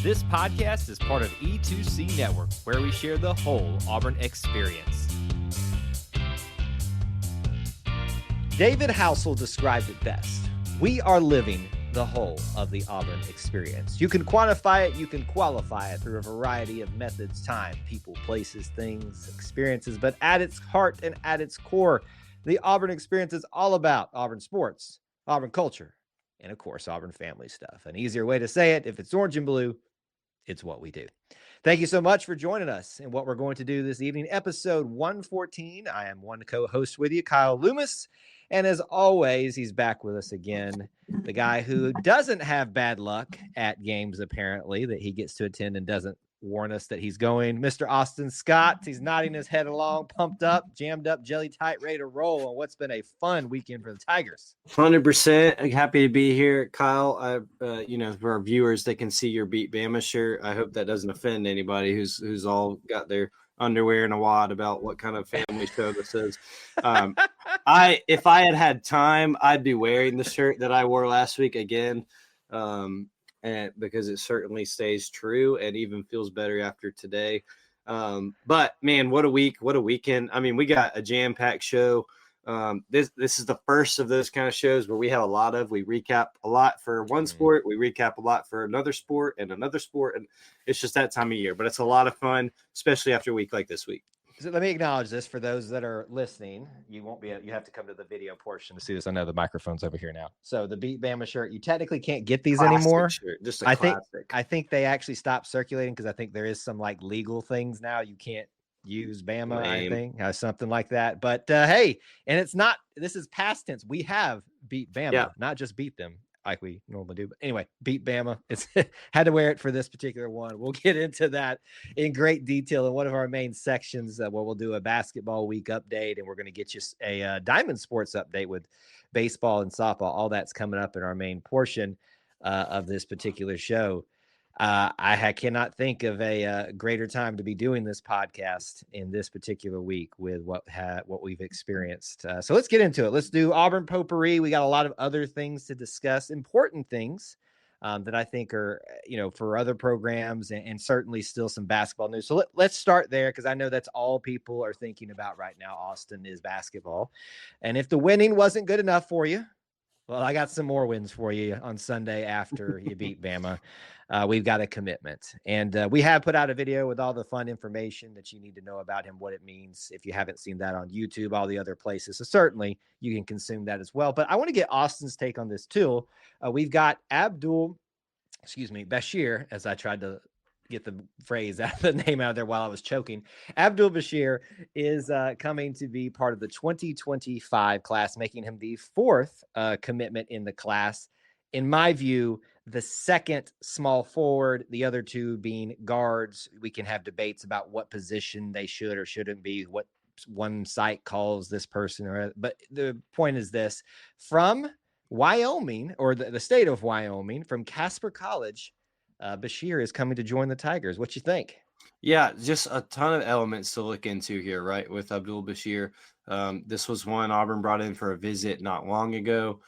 This podcast is part of E2C Network, where we share the whole Auburn experience. David Housel described it best. We are living the whole of the Auburn experience. You can quantify it, you can qualify it through a variety of methods, time, people, places, things, experiences, but at its heart and at its core, the Auburn experience is all about Auburn sports, Auburn culture, and of course, Auburn family stuff. An easier way to say it, if it's orange and blue, it's what we do. Thank you so much for joining us in what we're going to do this evening, episode 114. I am one co-host with you, Kyle Loomis. And as always, he's back with us again, the guy who doesn't have bad luck at games, apparently, that he gets to attend and doesn't warn us that he's going, Mr. Austin Scott. He's nodding his head along, pumped up, jammed up, jelly tight, ready to roll on what's been a fun weekend for the Tigers. 100% happy to be here, Kyle. For our viewers, they can see your Beat Bama shirt. I hope that doesn't offend anybody who's all got their underwear in a wad about what kind of family show this is. If I had time, I'd be wearing the shirt that I wore last week again. And because it certainly stays true and even feels better after today. But man, what a week, what a weekend. I mean, we got a jam-packed show. This is the first of those kind of shows where we have we recap a lot for one sport, we recap a lot for another sport, and it's just that time of year. But it's a lot of fun, especially after a week like this week. So let me acknowledge this for those that are listening. You have to come to the video portion to see this. I know the microphone's over here now. So the Beat Bama shirt, you technically can't get these anymore. Shirt, just a classic. I think they actually stopped circulating because I think there is some like legal things now. You can't use Bama, I think, something like that. But hey, and this is past tense. We have beat Bama, not just beat them like we normally do. But anyway, beat Bama. It's had to wear it for this particular one. We'll get into that in great detail in one of our main sections where we'll do a basketball week update, and we're going to get you a Diamond Sports update with baseball and softball. All that's coming up in our main portion of this particular show. I cannot think of a greater time to be doing this podcast in this particular week with what we've experienced. So let's get into it. Let's do Auburn potpourri. We got a lot of other things to discuss, important things that I think are, for other programs and certainly still some basketball news. So let's start there because I know that's all people are thinking about right now, Austin, is basketball. And if the winning wasn't good enough for you, well, I got some more wins for you on Sunday after you beat Bama. We've got a commitment. And we have put out a video with all the fun information that you need to know about him, what it means. If you haven't seen that on YouTube, all the other places. So certainly you can consume that as well. But I want to get Austin's take on this too. We've got Bashir, as I tried to get the phrase out, the name out of there while I was choking. Abdul Bashir is coming to be part of the 2025 class, making him the fourth commitment in the class. In my view, the second small forward, the other two being guards. We can have debates about what position they should or shouldn't be, what one site calls this person. But the point is this: from Wyoming, or the state of Wyoming, from Casper College, Bashir is coming to join the Tigers. What you think? Yeah, just a ton of elements to look into here, right, with Abdul Bashir. This was one Auburn brought in for a visit not long ago.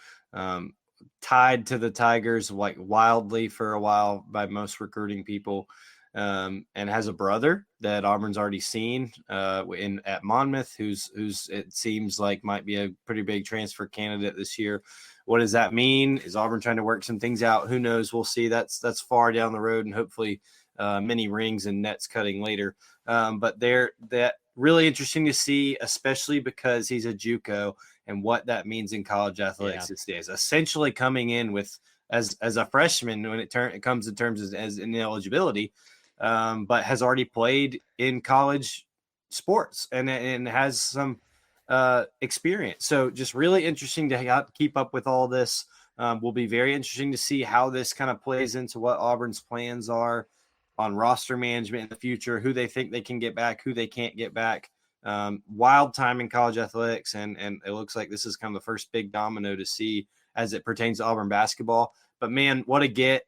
Tied to the Tigers like wildly for a while by most recruiting people, and has a brother that Auburn's already seen at Monmouth, who's it seems like might be a pretty big transfer candidate this year. What does that mean? Is Auburn trying to work some things out? Who knows? We'll see. That's far down the road, and hopefully many rings and nets cutting later. But that really interesting to see, especially because he's a JUCO and what that means in college athletics these days. Essentially coming in with as a freshman when it comes in terms as ineligibility, but has already played in college sports and has some experience. So just really interesting to keep up with all this. Will be very interesting to see how this kind of plays into what Auburn's plans are on roster management in the future, who they think they can get back, who they can't get back. Wild time in college athletics, and it looks like this is kind of the first big domino to see as it pertains to Auburn basketball. But man, what a get.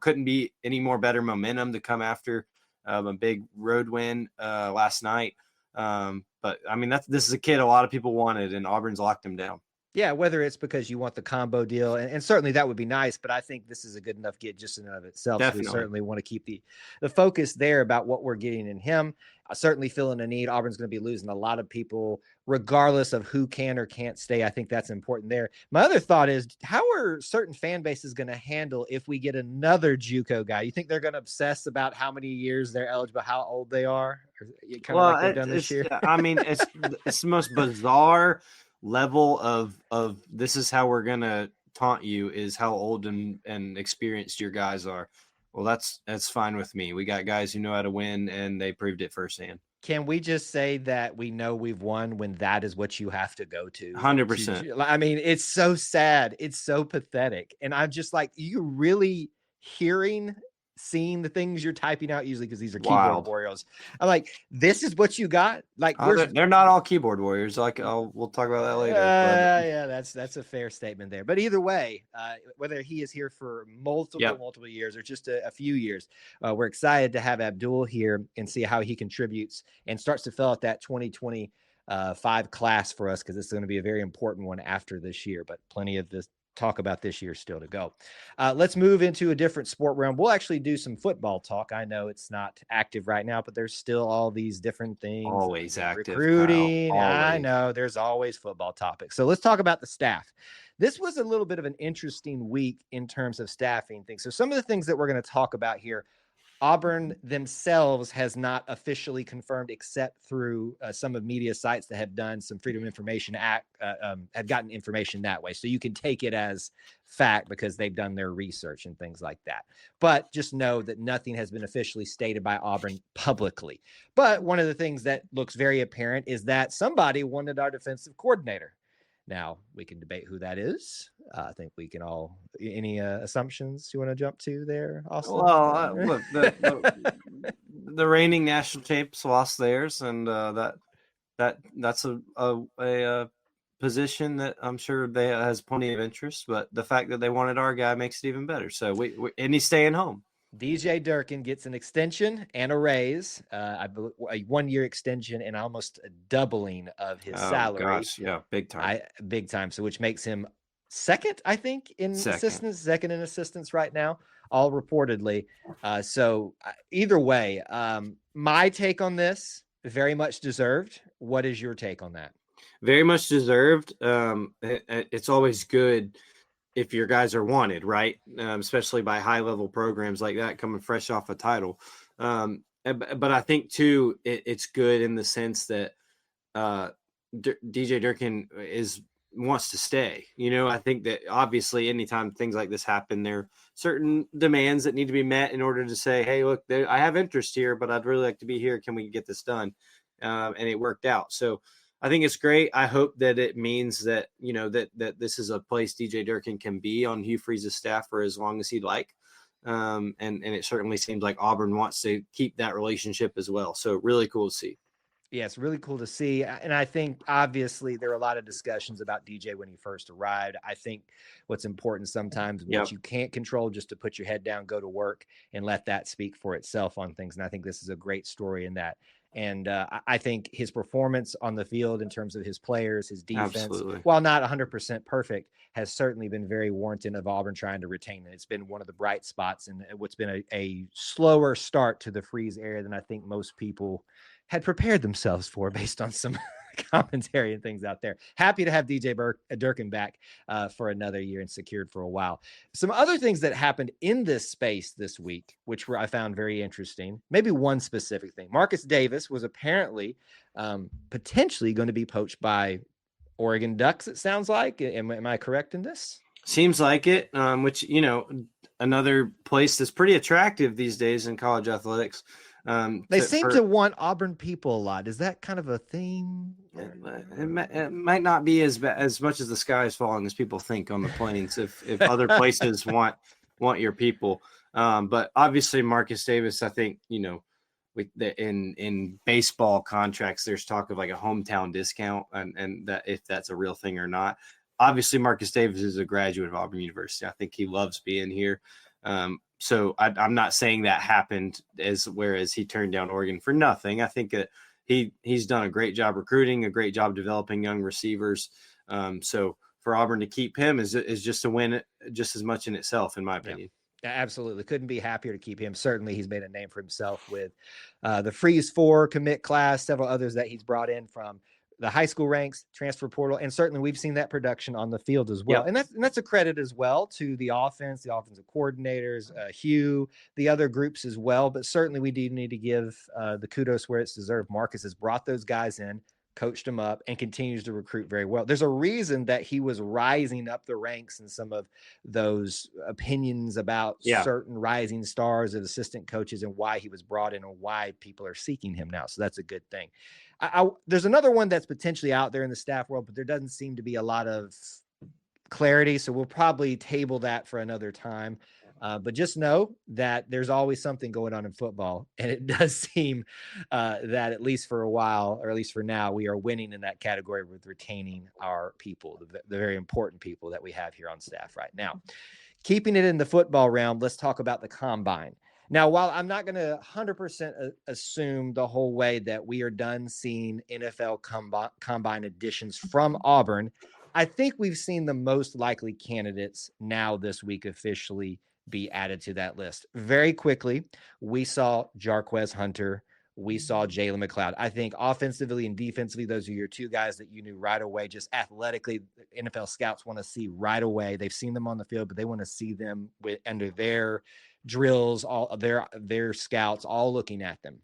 Couldn't be any more better momentum to come after a big road win last night. But I mean, this is a kid a lot of people wanted, and Auburn's locked him down. Yeah, whether it's because you want the combo deal, and certainly that would be nice, but I think this is a good enough get just in and of itself. So we Definitely. certainly want to keep the focus there about what we're getting in him. I certainly feeling a need. Auburn's going to be losing a lot of people, regardless of who can or can't stay. I think that's important there. My other thought is, how are certain fan bases going to handle if we get another JUCO guy? You think they're going to obsess about how many years they're eligible, how old they are, kind of like they've done this year? I mean, it's the most bizarre level of this is how we're gonna taunt you, is how old and experienced your guys are. Well, that's fine with me. We got guys who know how to win, and they proved it firsthand. Can we just say that we know we've won when that is what you have to go to? 100%. I mean, it's so sad. It's so pathetic. And I'm just like, you really seeing the things you're typing out usually, because these are keyboard warriors. I'm like, this is what you got? Like, they're not all keyboard warriors. Like, we'll talk about that later. Yeah, that's a fair statement there. But either way, whether he is here for multiple years or just a few years, we're excited to have Abdul here and see how he contributes and starts to fill out that 2025 class for us, because it's going to be a very important one after this year. But plenty of this talk about this year still to go. Let's move into a different sport realm. We'll actually do some football talk. I know it's not active right now, but there's still all these different things. Always active. Recruiting. I know there's always football topics. So let's talk about the staff. This was a little bit of an interesting week in terms of staffing things. So some of the things that we're going to talk about here, Auburn themselves has not officially confirmed, except through some of media sites that have done some Freedom of Information Act, have gotten information that way. So you can take it as fact because they've done their research and things like that. But just know that nothing has been officially stated by Auburn publicly. But one of the things that looks very apparent is that somebody wanted our defensive coordinator. Now, we can debate who that is. I think we can all. Any assumptions you want to jump to there, Austin? Well, look, the reigning national champs lost theirs, and that's a position that I'm sure they has plenty of interest. But the fact that they wanted our guy makes it even better. So and he's staying home. DJ Durkin gets an extension and a raise, a 1-year extension and almost a doubling of his salary. Gosh, yeah, big time. Big time. So which makes him second, I think, in assistance right now, all reportedly. So either way, my take on this, very much deserved. What is your take on that? Very much deserved. It's always good if your guys are wanted, right? Especially by high-level programs like that coming fresh off a title. But I think, too, it's good in the sense that DJ Durkin wants to stay. You know, I think that obviously anytime things like this happen, there are certain demands that need to be met in order to say, hey, look, I have interest here, but I'd really like to be here. Can we get this done? And it worked out. So I think it's great. I hope that it means that, you know, that this is a place DJ Durkin can be on Hugh Freeze's staff for as long as he'd like. And it certainly seems like Auburn wants to keep that relationship as well. So really cool to see. Yeah, it's really cool to see. And I think obviously there were a lot of discussions about DJ when he first arrived. I think what's important sometimes, what you can't control, just to put your head down, go to work and let that speak for itself on things. And I think this is a great story in that. And I think his performance on the field in terms of his players, his defense, while not 100% perfect, has certainly been very warranted of Auburn trying to retain it. It's been one of the bright spots and what's been a slower start to the Freeze era than I think most people had prepared themselves for based on some commentary and things out there. Happy to have DJ Durkin back for another year and secured for a while. Some other things that happened in this space this week, which I found very interesting. Maybe one specific thing. Marcus Davis was apparently potentially going to be poached by Oregon Ducks, it sounds like. Am I correct in this? Seems like it, which, you know, another place that's pretty attractive these days in college athletics. They seem to want Auburn people a lot. Is that kind of a theme? It might not be as much as the sky is falling as people think on the plains. if other places want your people, but obviously Marcus Davis, I think, you know, with in baseball contracts, there's talk of like a hometown discount, and that if that's a real thing or not. Obviously, Marcus Davis is a graduate of Auburn University. I think he loves being here. So I'm not saying that happened whereas he turned down Oregon for nothing. I think that he's done a great job recruiting, a great job developing young receivers. So for Auburn to keep him is just a win just as much in itself, in my opinion. Yeah, absolutely. Couldn't be happier to keep him. Certainly, he's made a name for himself with the Freeze 4 commit class, several others that he's brought in from the high school ranks, transfer portal, and certainly we've seen that production on the field as well. Yep. And that's a credit as well to the offensive coordinators, Hugh, the other groups as well. But certainly we do need to give the kudos where it's deserved. Marcus has brought those guys in, coached them up, and continues to recruit very well. There's a reason that he was rising up the ranks in some of those opinions about certain rising stars of assistant coaches and why he was brought in and why people are seeking him now. So that's a good thing. There's another one that's potentially out there in the staff world, but there doesn't seem to be a lot of clarity. So we'll probably table that for another time. But just know that there's always something going on in football. And it does seem that at least for a while, or at least for now, we are winning in that category with retaining our people, the very important people that we have here on staff right now. Keeping it in the football realm, let's talk about the combine. Now, while I'm not going to 100% assume the whole way that we are done seeing NFL combine additions from Auburn, I think we've seen the most likely candidates now this week officially be added to that list. Very quickly, we saw Jarquez Hunter. We saw Jalen McLeod. I think offensively and defensively, those are your two guys that you knew right away. Just athletically, NFL scouts want to see right away. They've seen them on the field, but they want to see them under their drills, all their scouts, all looking at them.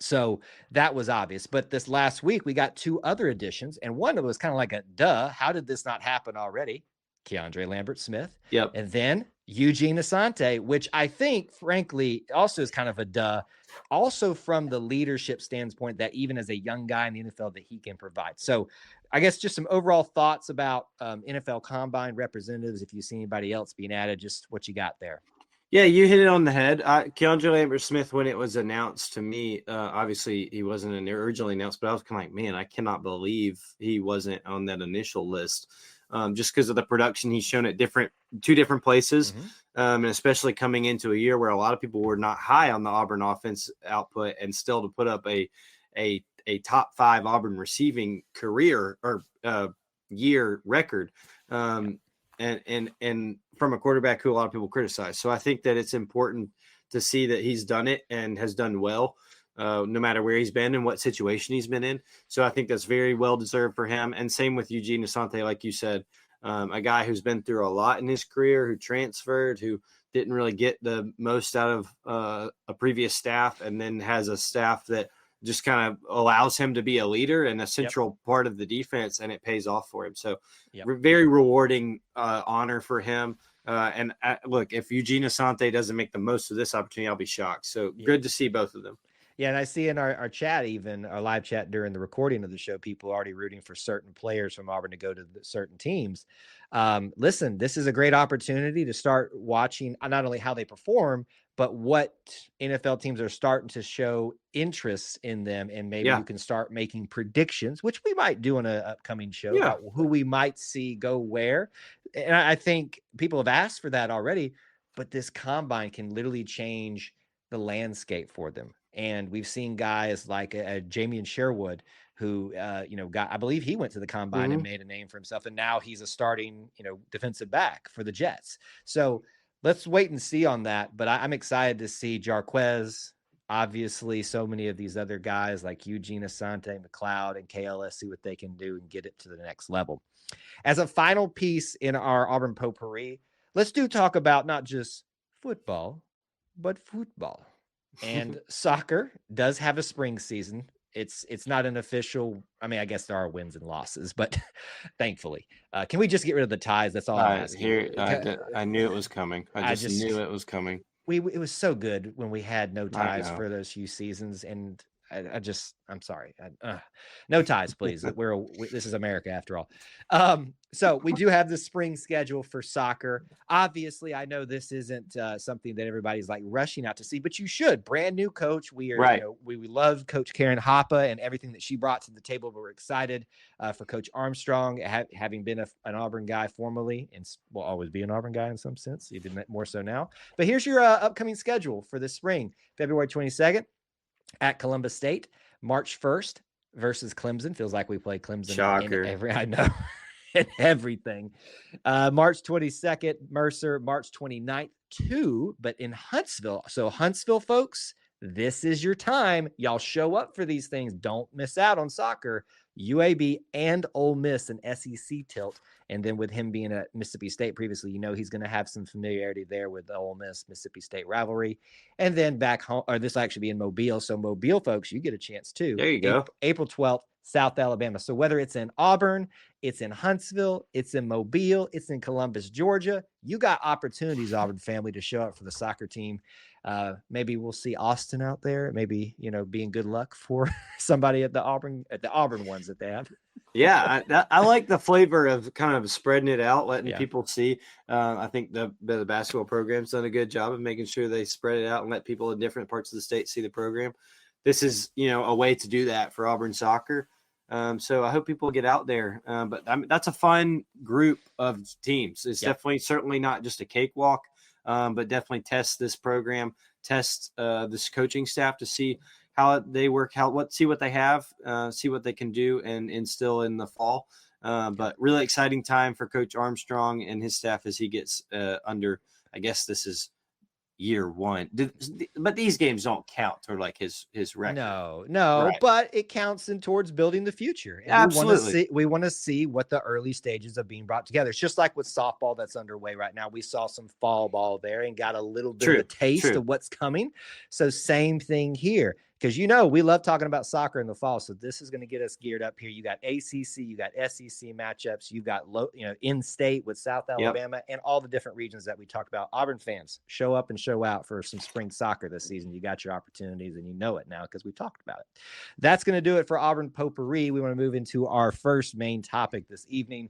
So that was obvious. But this last week, we got two other additions, and one that was kind of like a duh. How did this not happen already? Keandre Lambert-Smith. Yep. And then Eugene Asante, which I think, frankly, also is kind of a duh. Also from the leadership standpoint that even as a young guy in the NFL that he can provide. So I guess just some overall thoughts about NFL Combine representatives. If you see anybody else being added, just what you got there. Yeah, you hit it on the head. Keandre Lambert-Smith, when it was announced to me, obviously he wasn't originally announced, but I was kind of like, man, I cannot believe he wasn't on that initial list. Just because of the production he's shown at two different places, and especially coming into a year where a lot of people were not high on the Auburn offense output, and still to put up a top 5 Auburn receiving career or year record, and from a quarterback who a lot of people criticize. So I think that it's important to see that he's done it and has done well. No matter where he's been and what situation he's been in. So I think that's very well deserved for him. And same with Eugene Asante, like you said, a guy who's been through a lot in his career, who transferred, who didn't really get the most out of a previous staff, and then has a staff that just kind of allows him to be a leader and a central part of the defense, and it pays off for him. So very rewarding honor for him. And look, if Eugene Asante doesn't make the most of this opportunity, I'll be shocked. So good to see both of them. Yeah, and I see in our chat, even our live chat during the recording of the show, people already rooting for certain players from Auburn to go to certain teams. Listen, this is a great opportunity to start watching not only how they perform, but what NFL teams are starting to show interest in them. And maybe you can start making predictions, which we might do in an upcoming show about who we might see go where. And I think people have asked for that already, but this combine can literally change the landscape for them. And we've seen guys like Jamian Sherwood, who, I believe he went to the combine and made a name for himself. And now he's a starting, defensive back for the Jets. So let's wait and see on that. But I'm excited to see Jarquez, obviously, so many of these other guys like Eugene Asante, McLeod, and KLS, see what they can do and get it to the next level. As a final piece in our Auburn potpourri, let's talk about not just football, but football. And soccer does have a spring season. It's not an official. I mean, I guess there are wins and losses, but thankfully, can we just get rid of the ties? That's all I'm asking. I knew it was coming. I just knew it was coming. It was so good when we had no ties for those few seasons, and I'm sorry. No ties, please. This is America after all. So we do have the spring schedule for soccer. Obviously, I know this isn't something that everybody's like rushing out to see, but you should. Brand new coach. We are, we love Coach Karen Hoppe and everything that she brought to the table. But we're excited for Coach Armstrong, having been an Auburn guy formerly, and will always be an Auburn guy in some sense, even more so now. But here's your upcoming schedule for this spring: February 22nd. At Columbus State, March 1st versus Clemson. Feels like we play Clemson. Shocker. I know. and everything. March 22nd, Mercer, March 29th, 2, but in Huntsville. So Huntsville folks, this is your time. Y'all show up for these things. Don't miss out on soccer. UAB and Ole Miss, an SEC tilt. And then with him being at Mississippi State previously, he's going to have some familiarity there with the Ole Miss Mississippi State rivalry. And then back home, or this will actually be in Mobile. So Mobile folks, you get a chance too. There you go. April 12th, South Alabama. So whether it's in Auburn, it's in Huntsville, it's in Mobile, it's in Columbus, Georgia, you got opportunities, Auburn family, to show up for the soccer team. Maybe we'll see Austin out there. Maybe, being good luck for somebody at the Auburn ones that they have. Yeah, I like the flavor of kind of spreading it out, letting people see. I think the basketball program's done a good job of making sure they spread it out and let people in different parts of the state see the program. This is, a way to do that for Auburn soccer. So I hope people get out there. But that's a fun group of teams. It's certainly not just a cakewalk, but definitely test this program, test this coaching staff to see how they work, see what they have, see what they can do and instill in the fall. But really exciting time for Coach Armstrong and his staff as he gets under, I guess this is year one. But these games don't count toward like his record. No, right. But it counts in towards building the future. And absolutely. We want to see what the early stages of being brought together. It's just like with softball that's underway right now. We saw some fall ball there and got a little bit of a taste of what's coming. So same thing here. Because, we love talking about soccer in the fall. So this is going to get us geared up here. You got ACC, you got SEC matchups, you've got in-state with South Alabama and all the different regions that we talked about. Auburn fans, show up and show out for some spring soccer this season. You got your opportunities and you know it now because we talked about it. That's going to do it for Auburn Potpourri. We want to move into our first main topic this evening.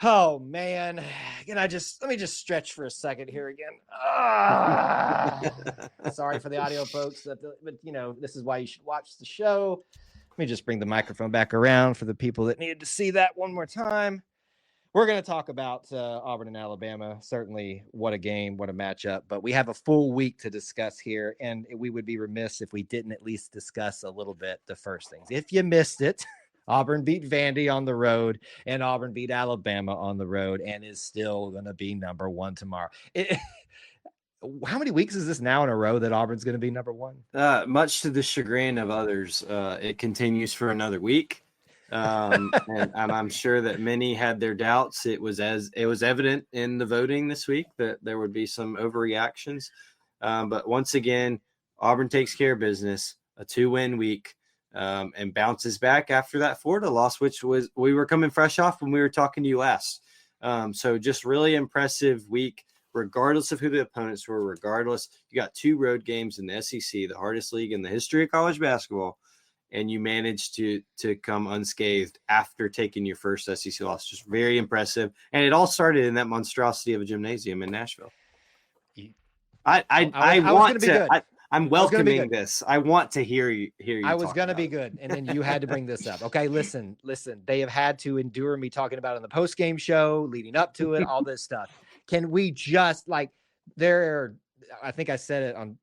Oh man, let me just stretch for a second here again. Sorry for the audio folks, but this is why you should watch the show. Let me just bring the microphone back around for the people that needed to see that one more time. We're going to talk about Auburn and Alabama. Certainly, what a game, what a matchup. But we have a full week to discuss here, and we would be remiss if we didn't at least discuss a little bit the first things. If you missed it, Auburn beat Vandy on the road, and Auburn beat Alabama on the road, and is still going to be number one tomorrow. How many weeks is this now in a row that Auburn's going to be number one? Much to the chagrin of others, it continues for another week. And I'm sure that many had their doubts. It was evident in the voting this week that there would be some overreactions. But once again, Auburn takes care of business, a 2-win week. And bounces back after that Florida loss, which was we were coming fresh off when we were talking to you last. So just really impressive week, regardless of who the opponents were. Regardless, you got 2 road games in the SEC, the hardest league in the history of college basketball, and you managed to come unscathed after taking your first SEC loss. Just very impressive, and it all started in that monstrosity of a gymnasium in Nashville. I'm welcoming this. I want to hear you. I was going to be good. And then you had to bring this up. Okay. Listen, they have had to endure me talking about it in the post-game show leading up to it, all this stuff. Can we just I think I said it on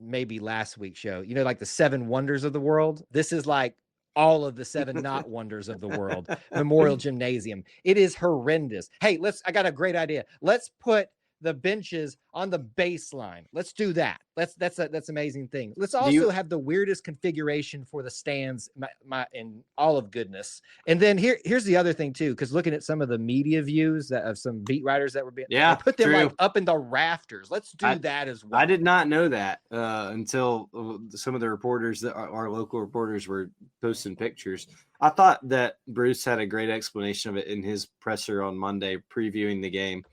maybe last week's show, like the 7 wonders of the world. This is like all of the 7 not wonders of the world. Memorial Gymnasium. It is horrendous. Hey, I got a great idea. Let's put the benches on the baseline. Let's do that. That's amazing thing. Let's also have the weirdest configuration for the stands in all of goodness. And then here's the other thing too, because looking at some of the media views of some beat writers that were being, they put them like up in the rafters. Let's do that as well. I did not know that until some of the reporters that our local reporters were posting pictures. I thought that Bruce had a great explanation of it in his presser on Monday previewing the game,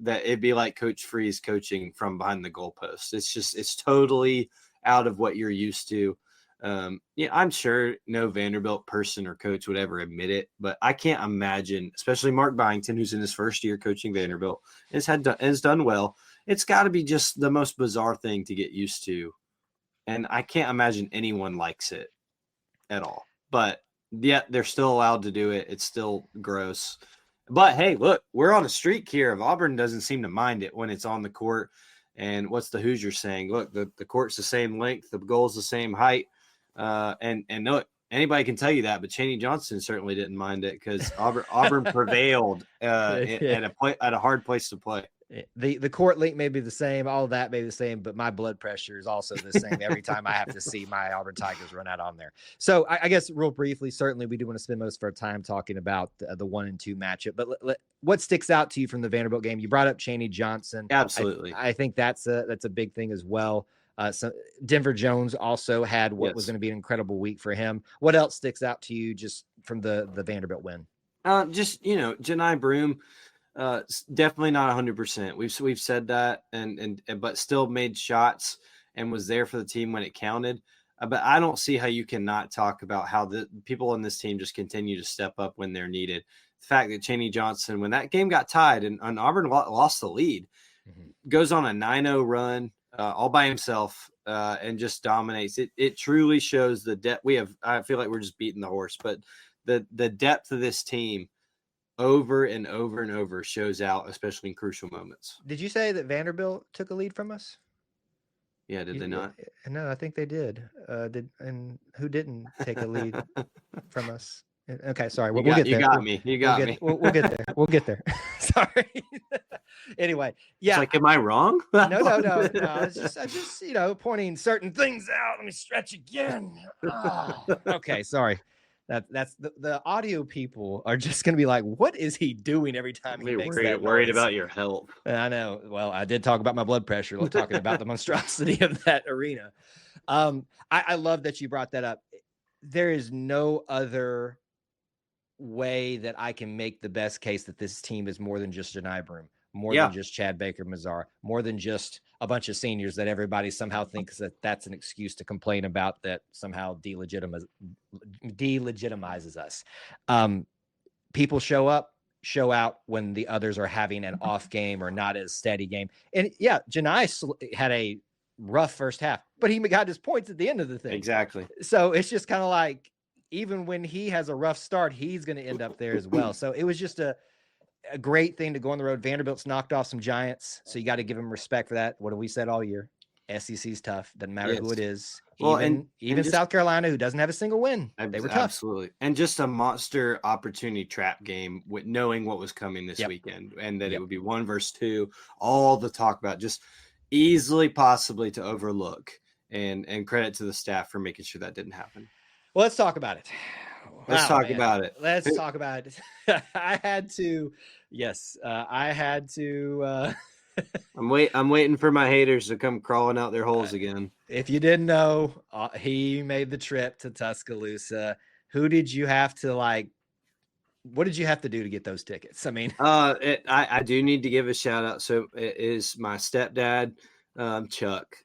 that it'd be like Coach Freeze coaching from behind the goalpost. It's totally out of what you're used to. I'm sure no Vanderbilt person or coach would ever admit it, but I can't imagine, especially Mark Byington, who's in his first year coaching Vanderbilt, has done well. It's got to be just the most bizarre thing to get used to. And I can't imagine anyone likes it at all. But yet they're still allowed to do it. It's still gross. But hey, look, we're on a streak here. If Auburn doesn't seem to mind it when it's on the court. And what's the Hoosiers saying? Look, the court's the same length, the goal's the same height. And look, anybody can tell you that, but Chaney Johnson certainly didn't mind it because Auburn prevailed at a hard place to play. The court link may be the same, all of that may be the same, but my blood pressure is also the same every time I have to see my Auburn Tigers run out on there. So I guess real briefly, certainly we do want to spend most of our time talking about the 1 and 2 matchup, but what sticks out to you from the Vanderbilt game? You brought up Chaney Johnson. Absolutely. I think that's a big thing as well. So Denver Jones also had what was going to be an incredible week for him. What else sticks out to you just from the Vanderbilt win? Just, Janai Broome, definitely not 100%. We've said that but still made shots and was there for the team when it counted. But I don't see how you cannot talk about how the people on this team just continue to step up when they're needed. The fact that Chaney Johnson, when that game got tied and Auburn lost the lead, goes on a 9-0 run all by himself and just dominates. It truly shows the depth we have. I feel like we're just beating the horse, but the depth of this team over and over and over shows out, especially in crucial moments. Did you say that Vanderbilt took a lead from us? Yeah, did they not? No, I think they did. And who didn't take a lead from us? Okay, sorry. We'll get there. You got me. You got me. We'll get there. We'll get there. Sorry. Anyway, yeah. It's like, am I wrong? No. I just pointing certain things out. Let me stretch again. Okay, sorry. That's the audio people are just going to be like, what is he doing every time he makes that noise? Worried about your health. I know. Well, I did talk about my blood pressure, talking about the monstrosity of that arena. I love that you brought that up. There is no other way that I can make the best case that this team is more than just Janai Broome, more than just Chad Baker-Mazar, more than just a bunch of seniors that everybody somehow thinks that that's an excuse to complain about, that somehow delegitimizes us. People show up, show out when the others are having an off game or not as steady game. And yeah, Janai had a rough first half, but he got his points at the end of the thing. Exactly. So it's just kind of like, even when he has a rough start, he's going to end up there as well. So it was just a great thing to go on the road. Vanderbilt's knocked off some giants, so you got to give them respect for that. What have we said all year? SEC's tough. Doesn't matter who it is. Well, even South Carolina, who doesn't have a single win, they were tough. Absolutely. And just a monster opportunity trap game with knowing what was coming this weekend, and that it would be 1 versus 2, all the talk about, just easily possibly to overlook, and credit to the staff for making sure that didn't happen. Well, let's talk about it. Let's talk about it. Let's talk about it. I had to. I'm waiting for my haters to come crawling out their holes again. If you didn't know, he made the trip to Tuscaloosa. Who did you have to what did you have to do to get those tickets? I mean, I do need to give a shout out. So it is my stepdad, Chuck.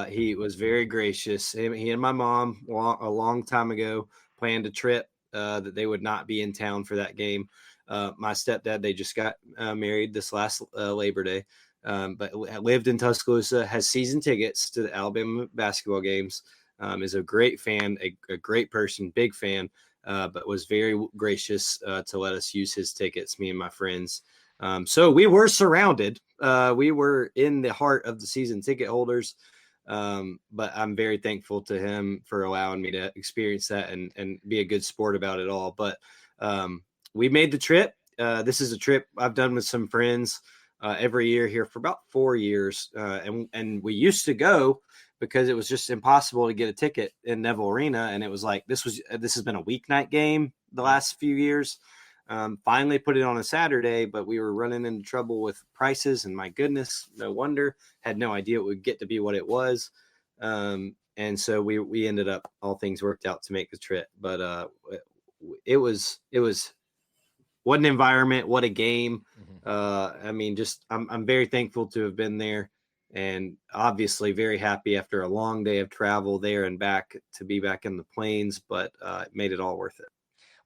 He was very gracious. He and my mom a long time ago planned a trip that they would not be in town for that game. My stepdad, they just got married this last Labor Day, but lived in Tuscaloosa, has season tickets to the Alabama basketball games, is a great fan, a great person, big fan, but was very gracious to let us use his tickets, me and my friends. So we were surrounded. We were in the heart of the season ticket holders. But I'm very thankful to him for allowing me to experience that and be a good sport about it all. But we made the trip. This is a trip I've done with some friends every year here for about 4 years. And we used to go because it was just impossible to get a ticket in Neville Arena. And it was like, this has been a weeknight game the last few years. Finally put it on a Saturday, but we were running into trouble with prices, and my goodness, no wonder, had no idea it would get to be what it was. And so we ended up, all things worked out to make the trip, but it was what an environment, what a game. I mean, just, I'm very thankful to have been there, and obviously very happy after a long day of travel there and back to be back in the plains, but it made it all worth it.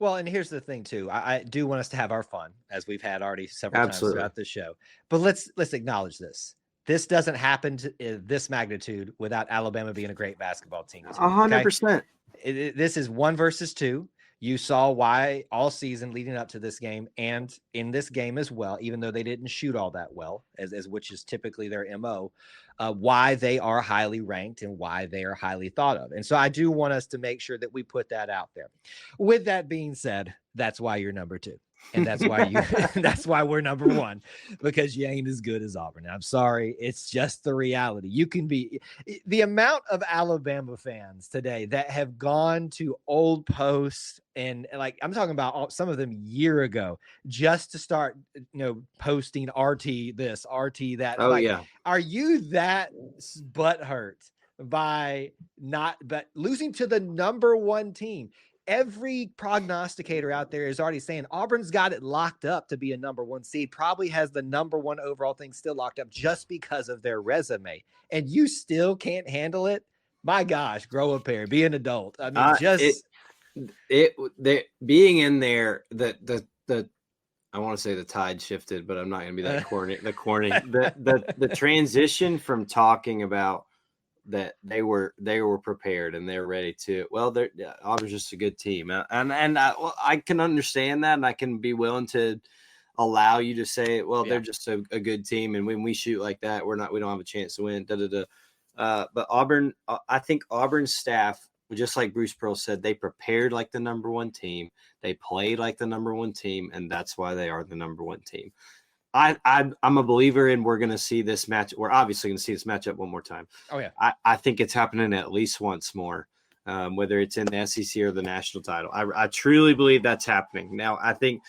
Well, and here's the thing too. I do want us to have our fun, as we've had already several times throughout the show. But let's acknowledge this. This doesn't happen to this magnitude without Alabama being a great basketball team. 100%. This is 1 versus 2. You saw why all season leading up to this game and in this game as well, even though they didn't shoot all that well, as which is typically their MO, why they are highly ranked and why they are highly thought of. And so I do want us to make sure that we put that out there. With that being said, that's why you're number 2. And that's why that's why we're number 1, because you ain't as good as Auburn. And I'm sorry. It's just the reality. You can be the amount of Alabama fans today that have gone to old posts and like, I'm talking about some of them year ago, just to start, posting RT this, RT that. Oh, like, yeah. Are you that butthurt by but losing to the number 1 team? Every prognosticator out there is already saying Auburn's got it locked up to be a number 1 seed, probably has the number 1 overall thing still locked up just because of their resume. And you still can't handle it. My gosh, grow a pair, be an adult. I mean, being in there, I want to say the tide shifted, but I'm not going to be that corny. The transition from talking about that they were prepared and they're ready to. Well, Auburn's just a good team, and I can understand that, and I can be willing to allow you to say, well, they're just a good team, and when we shoot like that, we don't have a chance to win. But Auburn, I think Auburn's staff, just like Bruce Pearl said, they prepared like the number 1 team, they played like the number 1 team, and that's why they are the number 1 team. I'm a believer in we're going to see this match. We're obviously going to see this matchup one more time. Oh, yeah. I think it's happening at least once more, whether it's in the SEC or the national title. I truly believe that's happening. Now, I think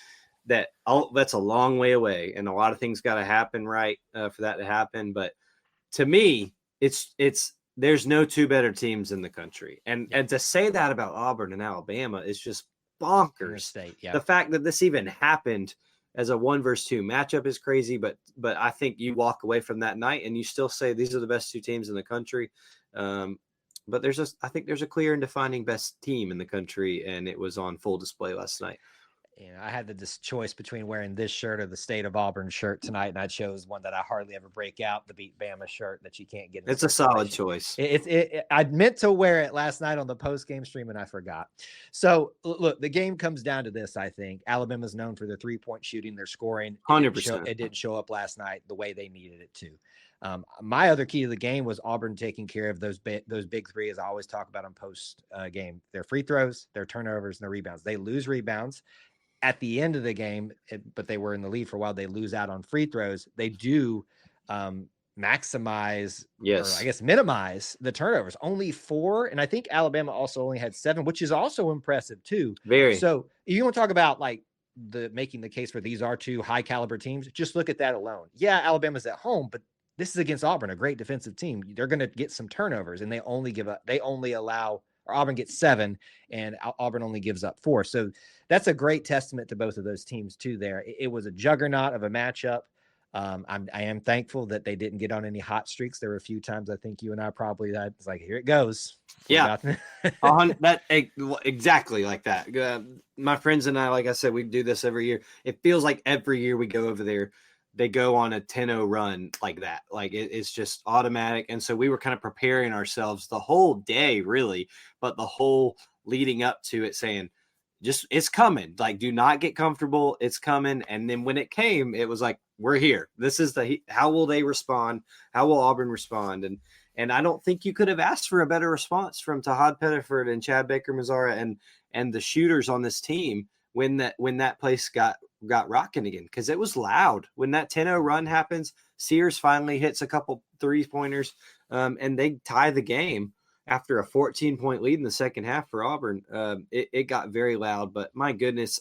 that's a long way away, and a lot of things got to happen for that to happen. But to me, there's no 2 better teams in the country. And to say that about Auburn and Alabama is just bonkers. State, yeah. The fact that this even happened as a 1 versus 2 matchup is crazy, but I think you walk away from that night and you still say these are the best 2 teams in the country. But I think there's a clear and defining best team in the country, and it was on full display last night. I had this choice between wearing this shirt or the State of Auburn shirt tonight, and I chose one that I hardly ever break out, the Beat Bama shirt that you can't get. It's a solid choice. I meant to wear it last night on the post-game stream, and I forgot. So, look, the game comes down to this, I think. Alabama's known for their 3-point shooting, their scoring. 100%. It didn't show up last night the way they needed it to. My other key to the game was Auburn taking care of those big 3, as I always talk about on post-game. Their free throws, their turnovers, and their rebounds. They lose rebounds at the end of the game, but they were in the lead for a while. They lose out on free throws. They do maximize, or I guess minimize the turnovers. Only 4, and I think Alabama also only had 7, which is also impressive too. Very. So if you want to talk about like making the case for these are 2 high caliber teams, just look at that alone. Yeah, Alabama's at home, but this is against Auburn, a great defensive team. They're going to get some turnovers, and they only allow. Auburn gets 7 and Auburn only gives up 4. So that's a great testament to both of those teams too there. It was a juggernaut of a matchup. I am thankful that they didn't get on any hot streaks. There were a few times I think you and I probably had, it's like, here it goes. Yeah. Exactly like that. My friends and I, like I said, we do this every year. It feels like every year we go over there, they go on a 10-0 run like that. Like it's just automatic. And so we were kind of preparing ourselves the whole day, really, but the whole leading up to it saying, just, it's coming. Like, do not get comfortable. It's coming. And then when it came, it was like, we're here. This is how will they respond? How will Auburn respond? And I don't think you could have asked for a better response from Tahad Pettiford and Chad Baker-Mazara and the shooters on this team when that place got rocking again, because it was loud. When that 10-0 run happens, Sears finally hits a couple 3-pointers, and they tie the game after a 14-point lead in the second half for Auburn. It got very loud, but my goodness,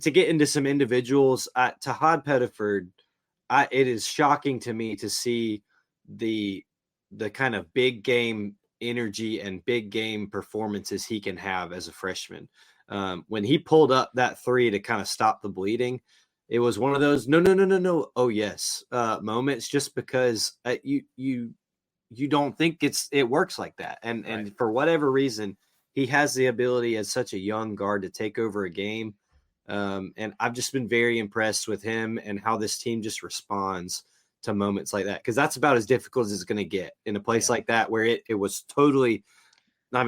to get into some individuals, Tahad Pettiford, it is shocking to me to see the kind of big game energy and big game performances he can have as a freshman. When he pulled up that 3 to kind of stop the bleeding, it was one of those no, oh yes moments, just because you don't think it works like that, and for whatever reason he has the ability as such a young guard to take over a game, and I've just been very impressed with him and how this team just responds to moments like that, because that's about as difficult as it's going to get in a place like that where it was totally,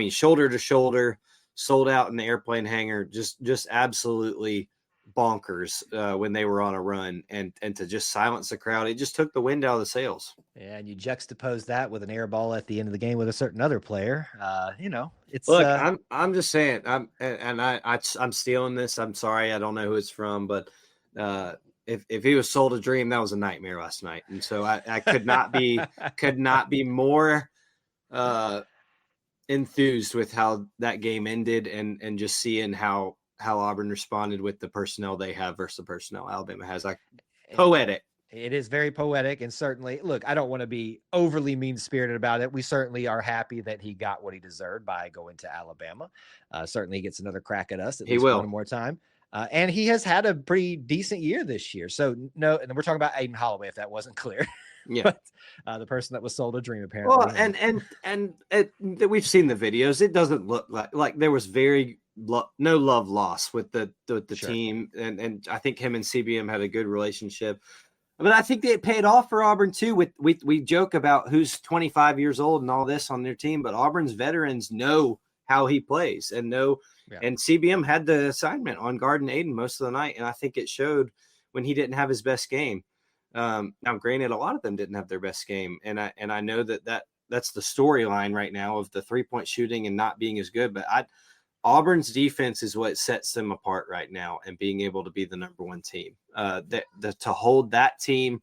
shoulder to shoulder, sold out in the airplane hangar, just absolutely bonkers when they were on a run, and to just silence the crowd, it just took the wind out of the sails. Yeah, and you juxtapose that with an air ball at the end of the game with a certain other player. It's look. I'm just saying. I'm stealing this. I'm sorry. I don't know who it's from, but if he was sold a dream, that was a nightmare last night, and so I could not be more enthused with how that game ended, and just seeing how Auburn responded with the personnel they have versus the personnel Alabama has. Poetic. It is very poetic, and certainly, look, I don't want to be overly mean-spirited about it. We certainly are happy that he got what he deserved by going to Alabama. Certainly he gets another crack at us at least one more time. And he has had a pretty decent year this year. So no, and we're talking about Aiden Holloway, if that wasn't clear. Yeah. But, the person that was sold a dream, apparently. Well, and we've seen the videos. It doesn't look like there was no love lost with the sure. team. And I think him and CBM had a good relationship. But I think it paid off for Auburn too. We joke about who's 25 years old and all this on their team, but Auburn's veterans know how he plays and know. Yeah. And CBM had the assignment on guard and Aiden most of the night, and I think it showed when he didn't have his best game. Now, granted, a lot of them didn't have their best game, and I know that's the storyline right now of the 3-point shooting and not being as good. But Auburn's defense is what sets them apart right now, and being able to be the number one team. To hold that team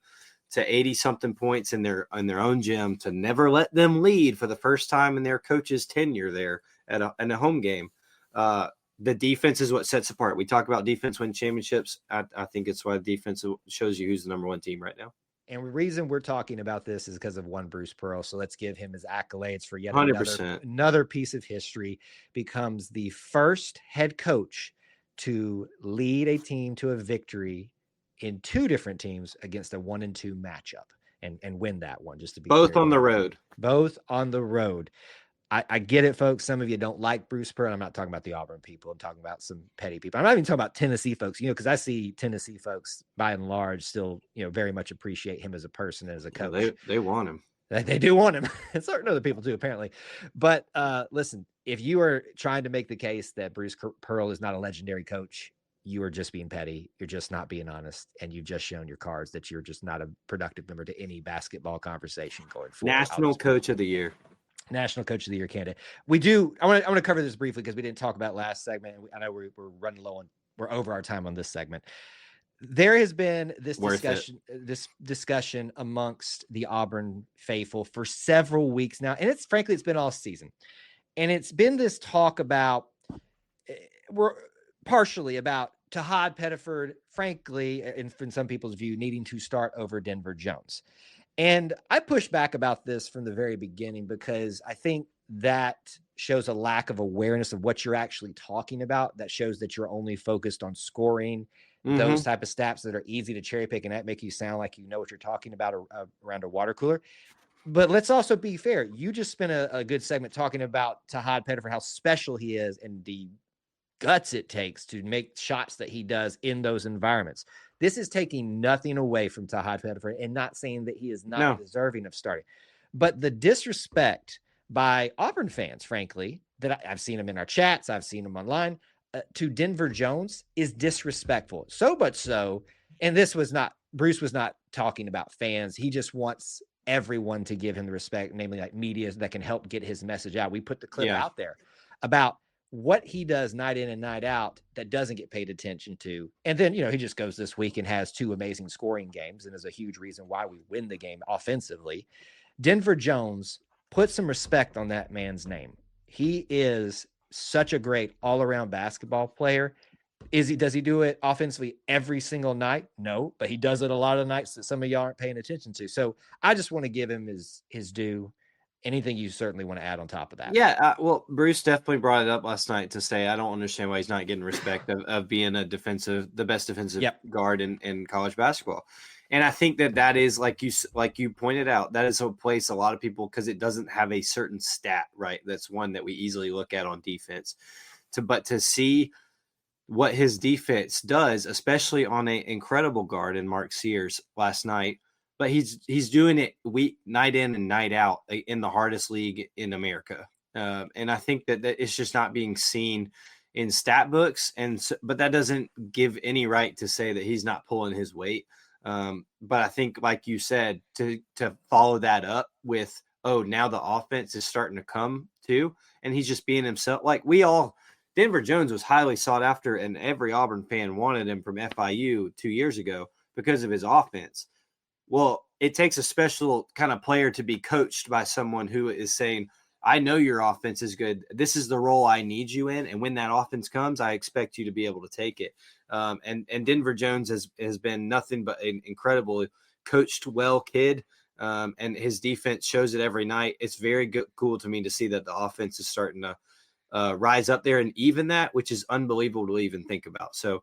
to 80-something points in their own gym, to never let them lead for the first time in their coach's tenure there in a home game. The defense is what sets apart. We talk about defense win championships. I think it's why the defense shows you who's the number one team right now. And the reason we're talking about this is because of one Bruce Pearl. So let's give him his accolades for yet 100%. Another piece of history. Becomes the first head coach to lead a team to a victory in two different teams against a 1-2 matchup and win that one. Just to be both clear. On the road. Both on the road. I get it, folks. Some of you don't like Bruce Pearl. I'm not talking about the Auburn people. I'm talking about some petty people. I'm not even talking about Tennessee folks, because I see Tennessee folks by and large still, very much appreciate him as a person, as a coach. Yeah, they want him. They do want him. And certain other people too, apparently. But listen, if you are trying to make the case that Bruce Pearl is not a legendary coach, you are just being petty. You're just not being honest. And you've just shown your cards that you're just not a productive member to any basketball conversation going forward. National Coach of the Year. National Coach of the Year candidate. I want to cover this briefly because we didn't talk about last segment. I know we're running low on, we're over our time on this segment. There has been this discussion amongst the Auburn faithful for several weeks now, and it's been all season, and it's been this talk about partially about Tahad Pettiford, frankly, in some people's view, needing to start over Denver Jones. And I pushed back about this from the very beginning because I think that shows a lack of awareness of what you're actually talking about. That shows that you're only focused on scoring, those type of stats that are easy to cherry pick and that make you sound like you know what you're talking about around a water cooler. But let's also be fair. You just spent a good segment talking about Tahad Pettiford, how special he is and the guts it takes to make shots that he does in those environments. This is taking nothing away from Tahad Pettiford and not saying that he is not deserving of starting. But the disrespect by Auburn fans, frankly, that I've seen them in our chats, I've seen them online, to Denver Jones is disrespectful. So much so, and Bruce was not talking about fans. He just wants everyone to give him the respect, namely like media that can help get his message out. We put the clip out there about what he does night in and night out that doesn't get paid attention to. And then, he just goes this week and has 2 amazing scoring games and is a huge reason why we win the game offensively. Denver Jones, put some respect on that man's name. He is such a great all-around basketball player. Does he do it offensively every single night? No, but he does it a lot of nights that some of y'all aren't paying attention to. So I just want to give him his due. Anything you certainly want to add on top of that? Yeah, well, Bruce definitely brought it up last night to say, I don't understand why he's not getting respect of being the best defensive guard in college basketball. And I think that is, like you pointed out, that is a place a lot of people, because it doesn't have a certain stat, right? That's one that we easily look at on defense. But to see what his defense does, especially on an incredible guard in Mark Sears last night, but he's doing it night in and night out in the hardest league in America. And I think that it's just not being seen in stat books. And so, but that doesn't give any right to say that he's not pulling his weight. But I think, like you said, to follow that up with, oh, now the offense is starting to come too, and he's just being himself. Like Denver Jones was highly sought after, and every Auburn fan wanted him from FIU 2 years ago because of his offense. Well, it takes a special kind of player to be coached by someone who is saying, I know your offense is good. This is the role I need you in. And when that offense comes, I expect you to be able to take it. And Denver Jones has been nothing but an incredible coached well kid. And his defense shows it every night. It's very cool to me to see that the offense is starting to rise up there and even that, which is unbelievable to even think about. So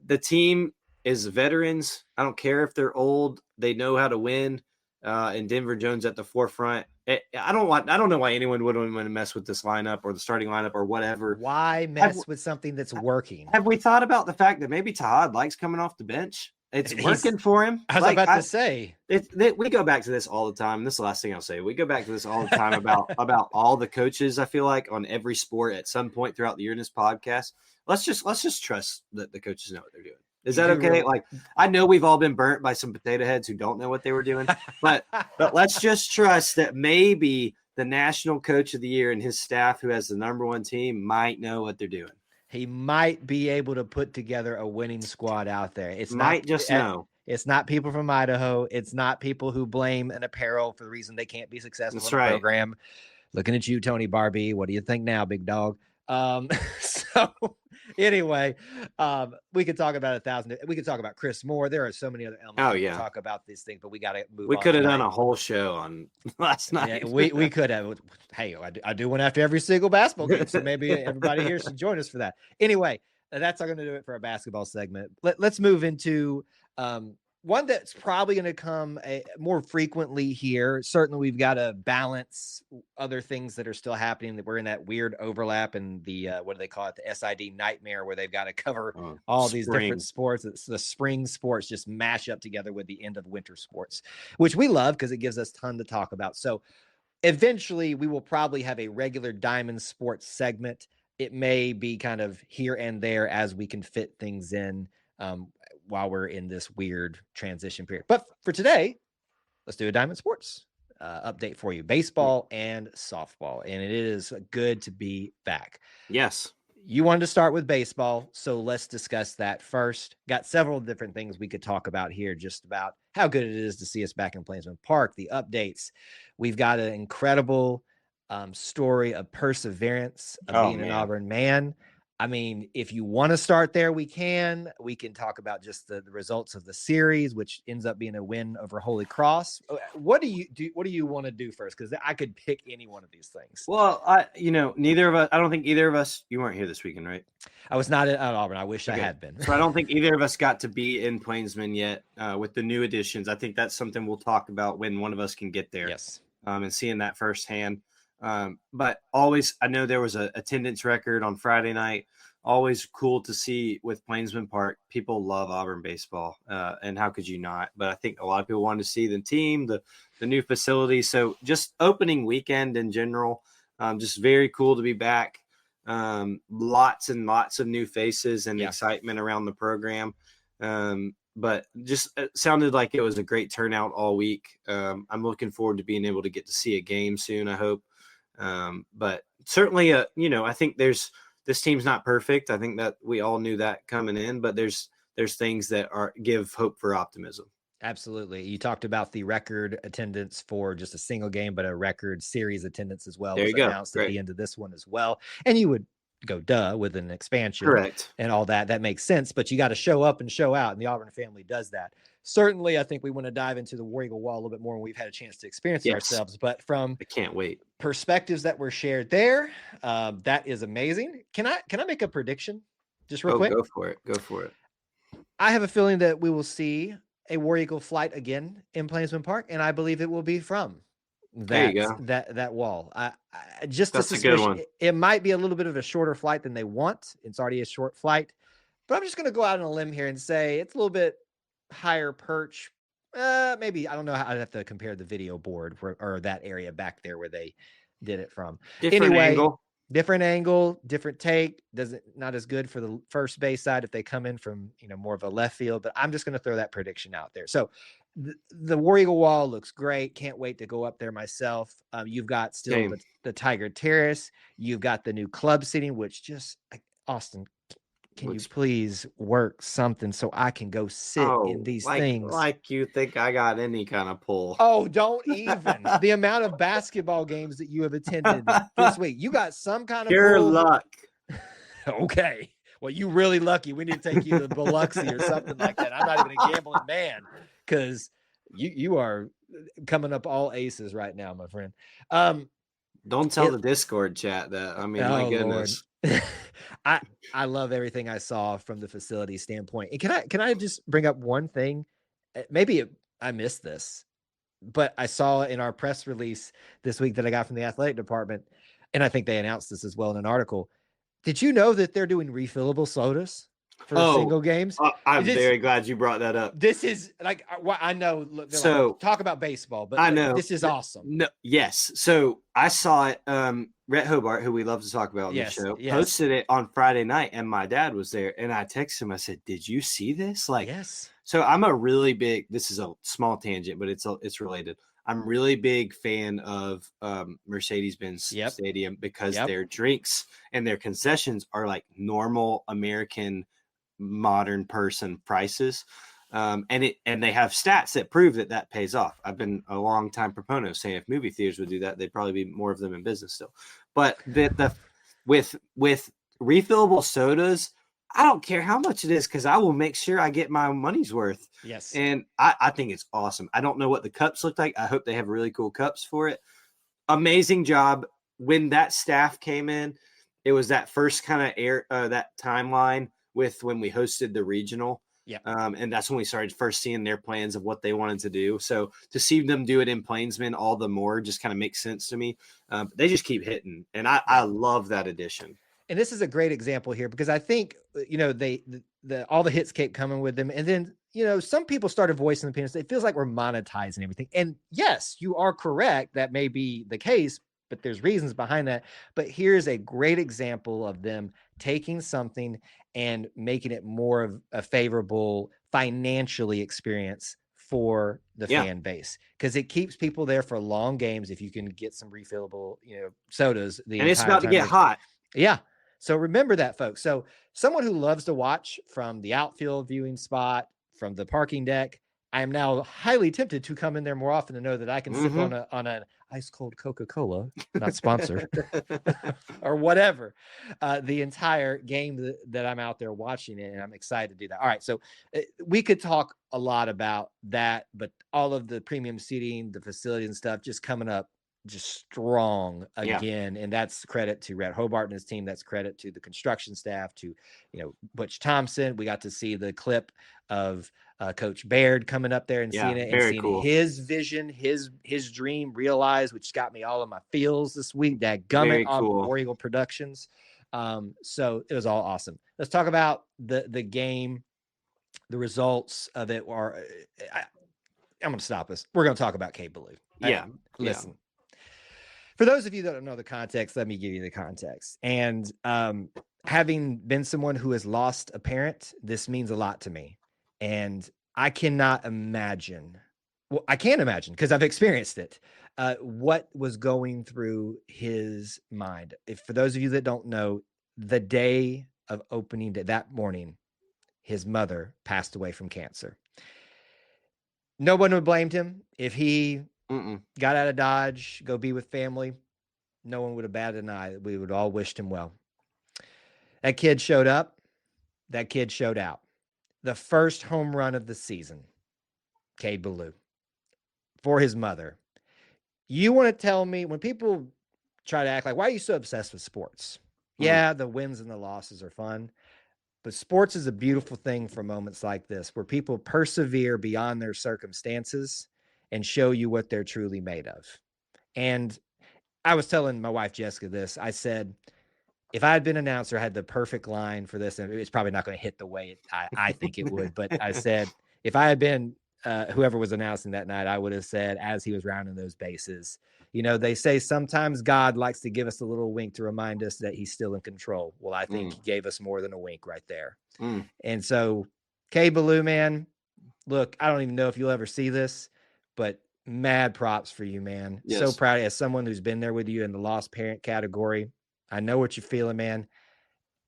the team is veterans. I don't care if they're old. They know how to win. And Denver Jones at the forefront. I don't know why anyone would want to mess with this lineup or the starting lineup or whatever. Why mess with something that's working? Have we thought about the fact that maybe Tahad likes coming off the bench? It's working for him. I was about to say. We go back to this all the time. This is the last thing I'll say. We go back to this all the time about all the coaches, I feel like, on every sport at some point throughout the year in this podcast. Let's just trust that the coaches know what they're doing. Is that okay? Like, I know we've all been burnt by some potato heads who don't know what they were doing, but let's just trust that maybe the national coach of the year and his staff, who has the number one team, might know what they're doing. He might be able to put together a winning squad out there. It's not people from Idaho. It's not people who blame an apparel for the reason they can't be successful in the program. Looking at you, Tony Barbie. What do you think now, big dog? So anyway, we could talk about 1,000. We could talk about Chris Moore. There are so many other elements to talk about these things, but we got to move on. We could have done a whole show on last night. Yeah, we could have. Hey, I do one after every single basketball game, so maybe everybody here should join us for that. Anyway, that's going to do it for our basketball segment. Let's move into one that's probably going to come more frequently here. Certainly, we've got to balance other things that are still happening. That we're in that weird overlap in the what do they call it? The SID nightmare, where they've got to cover all these different sports. It's the spring sports just mash up together with the end of winter sports, which we love because it gives us a ton to talk about. So eventually, we will probably have a regular Diamond Sports segment. It may be kind of here and there as we can fit things in. While we're in this weird transition period. But for today, let's do a Diamond Sports update for you. Baseball and softball. And it is good to be back. Yes. You wanted to start with baseball, so let's discuss that first. Got several different things we could talk about here, just about how good it is to see us back in Plainsman Park, the updates. We've got an incredible story of perseverance of being an Auburn man. I mean, if you want to start there, we can talk about just the results of the series, which ends up being a win over Holy Cross. What do you want to do first? Because I could pick any one of these things. Well, neither of us, I don't think either of us, you weren't here this weekend, right? I was not at Auburn. I wish I had been. So I don't think either of us got to be in Plainsman yet with the new additions. I think that's something we'll talk about when one of us can get there. Yes. And seeing that firsthand. But always, I know there was a attendance record on Friday night. Always cool to see with Plainsman Park. People love Auburn baseball, and how could you not? But I think a lot of people wanted to see the team, the new facility. So just opening weekend in general, just very cool to be back. Lots and lots of new faces and excitement around the program. But just it sounded like it was a great turnout all week. I'm looking forward to being able to get to see a game soon, I hope. But certainly, I think this team's not perfect. I think that we all knew that coming in, but there's things that give hope for optimism. Absolutely. You talked about the record attendance for just a single game, but a record series attendance as well. There you go. Announced at the end of this one as well. And you would go with an expansion. Correct. And all that. That makes sense, but you got to show up and show out. And the Auburn family does that. Certainly, I think we want to dive into the War Eagle Wall a little bit more when we've had a chance to experience it ourselves. But from I can't wait. Perspectives that were shared there, that is amazing. Can I make a prediction just real quick? Go for it. I have a feeling that we will see a War Eagle flight again in Plainsman Park, and I believe it will be from that wall. That's a good one. It might be a little bit of a shorter flight than they want. It's already a short flight, but I'm just going to go out on a limb here and say it's a little bit higher perch. Maybe I don't know how I'd have to compare the video board or that area back there where they did it from. Different angle. Different angle, different take. Not as good for the first base side if they come in from, more of a left field, but I'm just going to throw that prediction out there. So the War Eagle wall looks great. Can't wait to go up there myself. You've got still the Tiger Terrace. You've got the new club seating, which just Austin, can you please work something so I can go sit in these things? Like you think I got any kind of pull. Oh, don't even. The amount of basketball games that you have attended this week. You got some kind of pure luck. Okay. Well, you really lucky. We need to take you to Biloxi or something like that. I'm not even a gambling man because you are coming up all aces right now, my friend. Don't tell the Discord chat that. I mean, my goodness. I love everything I saw from the facility standpoint. And can I just bring up one thing? Maybe I missed this, but I saw in our press release this week that I got from the athletic department, and I think they announced this as well in an article. Did you know that they're doing refillable sodas for single games? I'm very glad you brought that up. This is like, I know. So talk about baseball, but I know this is awesome. No, yes. So I saw it. Rhett Hobart, who we love to talk about on the show, posted it on Friday night, and my dad was there. And I texted him. I said, "Did you see this?" Yes. So I'm a really big. This is a small tangent, but it's related. I'm really big fan of Mercedes-Benz Stadium because their drinks and their concessions are like normal American modern person prices. And they have stats that prove that pays off. I've been a long time proponent of saying if movie theaters would do that, they'd probably be more of them in business still. But with refillable sodas, I don't care how much it is because I will make sure I get my money's worth. Yes. And I think it's awesome. I don't know what the cups look like. I hope they have really cool cups for it. Amazing job. When that staff came in, it was that first kind of that timeline with when we hosted the regional. Yeah. And that's when we started first seeing their plans of what they wanted to do. So to see them do it in Plainsman all the more just kind of makes sense to me. They just keep hitting. And I love that addition. And this is a great example here because I think, all the hits kept coming with them. And then, some people started voicing opinions. It feels like we're monetizing everything. And yes, you are correct. That may be the case, but there's reasons behind that. But here's a great example of them taking something and making it more of a favorable financially experience for the fan base, because it keeps people there for long games. If you can get some refillable, sodas, and it's about to get hot. Yeah. So remember that, folks. So someone who loves to watch from the outfield viewing spot, from the parking deck, I am now highly tempted to come in there more often to know that I can sip on an ice cold Coca-Cola, not sponsored, or whatever, the entire game that I'm out there watching it, and I'm excited to do that. All right, so we could talk a lot about that, but all of the premium seating, the facility and stuff just coming up just strong again. And that's credit to Rhett Hobart and his team. That's credit to the construction staff, to, Butch Thompson. We got to see the clip of Coach Baird coming up there and seeing it and seeing his vision, his dream realized, which got me all of my feels this week. Dadgummit, War Eagle Productions. So it was all awesome. Let's talk about the game, the results of it. I'm going to stop this. We're going to talk about Cade Ballou. Listen. For those of you that don't know the context, let me give you the context. And having been someone who has lost a parent, this means a lot to me. And I cannot imagine. Well, I can imagine because I've experienced it. What was going through his mind? For those of you that don't know, the day of opening day, that morning, his mother passed away from cancer. No one would blamed him if he got out of Dodge, go be with family. No one would have batted an eye. We would all wished him well. That kid showed up. That kid showed out. The first home run of the season, Cade Ballou, for his mother. You want to tell me, when people try to act like, why are you so obsessed with sports? Yeah, the wins and the losses are fun, but sports is a beautiful thing for moments like this, where people persevere beyond their circumstances and show you what they're truly made of. And I was telling my wife, Jessica, this. I said, if I had been an announcer, I had the perfect line for this, and it's probably not going to hit the way I think it would. But I said, if I had been whoever was announcing that night, I would have said as he was rounding those bases, they say sometimes God likes to give us a little wink to remind us that he's still in control. Well, I think he gave us more than a wink right there. And so, K. Ballou, man, look, I don't even know if you'll ever see this, but mad props for you, man. Yes. So proud as someone who's been there with you in the lost parent category. I know what you're feeling, man.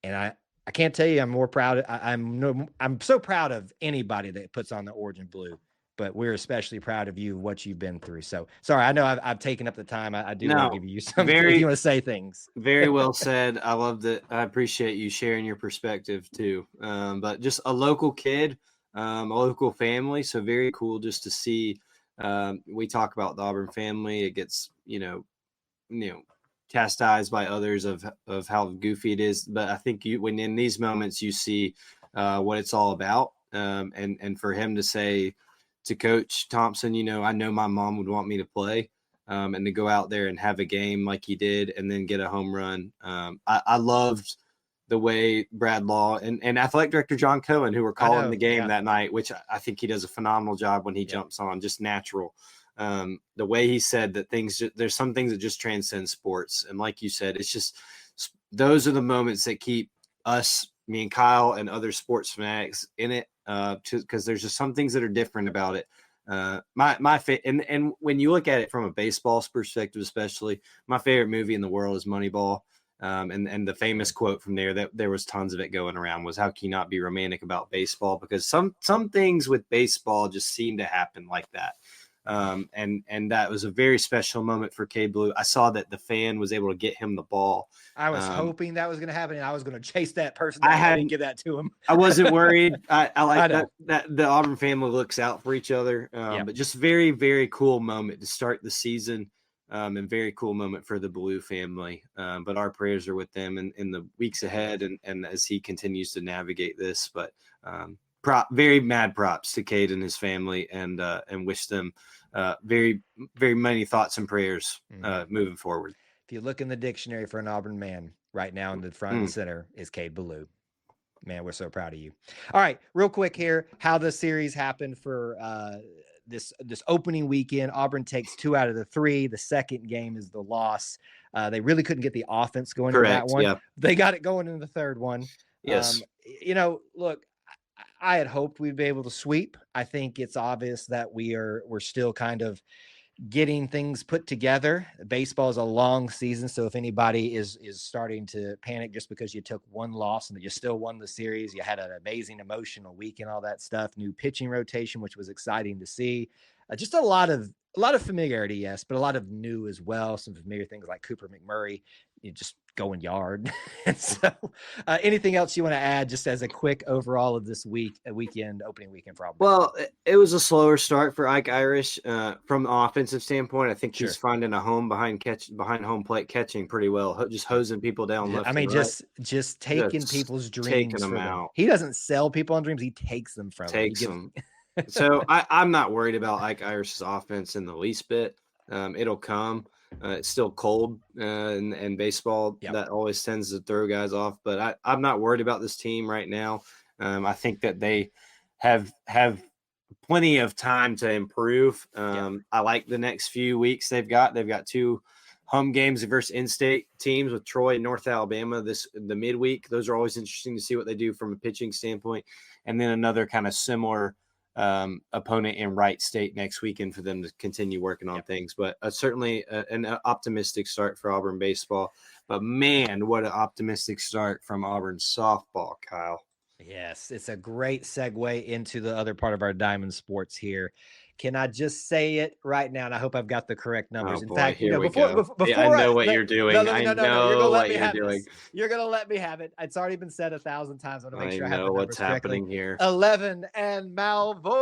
And I can't tell you I'm more proud. I'm so proud of anybody that puts on the orange and blue, but we're especially proud of you, what you've been through. So sorry, I know I've taken up the time. I do want to give you something if you want to say things. Very well said. I love that. I appreciate you sharing your perspective too. But just a local kid, a local family. So very cool just to see. We talk about the Auburn family. It gets, chastised by others of how goofy it is. But I think when in these moments you see what it's all about. And for him to say to Coach Thompson, I know my mom would want me to play. And to go out there and have a game like he did and then get a home run. I loved the way Brad Law and athletic director John Cohen, who were calling the game that night, which I think he does a phenomenal job when he jumps on, just natural. The way he said that there's some things that just transcend sports. And like you said, it's just, those are the moments that keep us, me and Kyle and other sports fanatics in it, because there's just some things that are different about it. And when you look at it from a baseball perspective, especially, my favorite movie in the world is Moneyball. And the famous quote from there, that there was tons of it going around, was, how can you not be romantic about baseball? Because some things with baseball just seem to happen like that. And that was a very special moment for K. Blue. I saw that the fan was able to get him the ball. I was hoping that was going to happen, and I was going to chase that person down. I didn't give that to him. I wasn't worried. I like that the Auburn family looks out for each other. But just very, very cool moment to start the season, and very cool moment for the Blue family. But our prayers are with them in the weeks ahead, and as he continues to navigate this. But very mad props to Cade and his family, and wish them very, very many thoughts and prayers moving forward. If you look in the dictionary for an Auburn man right now, in the front and center is Cade Ballou. Man, we're so proud of you. All right, real quick here, how the series happened for this opening weekend. Auburn takes 2 out of the 3. The second game is the loss. They really couldn't get the offense going in that one. Yeah. They got it going in the third one. Yes. Look, I had hoped we'd be able to sweep. I think it's obvious that we're still kind of getting things put together. Baseball is a long season, so if anybody is starting to panic just because you took one loss and that you still won the series, you had an amazing emotional week and all that stuff. New pitching rotation, which was exciting to see. Just a lot of familiarity, yes, but a lot of new as well. Some familiar things like Cooper McMurray, just going yard. And so, anything else you want to add, just as a quick overall of this opening weekend for Auburn? Well, it was a slower start for Ike Irish from an offensive standpoint. I think he's finding a home behind home plate, catching pretty well, just hosing people down left. I mean, just taking people's dreams, taking them out. He doesn't sell people on dreams; he takes them from them. So I'm not worried about Ike Irish's offense in the least bit. It'll come. It's still cold and baseball that always tends to throw guys off. But I'm not worried about this team right now. I think that they have plenty of time to improve. I like the next few weeks they've got 2 home games versus in-state teams with Troy and North Alabama the midweek. Those are always interesting to see what they do from a pitching standpoint. And then another kind of similar opponent in Wright State next weekend for them to continue working on things. But certainly an optimistic start for Auburn baseball. But man, what an optimistic start from Auburn softball, Kyle. Yes, it's a great segue into the other part of our Diamond Sports here. Can I just say it right now? And I hope I've got the correct numbers. In fact, before I know what you're doing. I know what you're doing. You're going to let me have it. It's already been said 1,000 times. I want to make sure I have the numbers what's happening here. 11 and Malvo.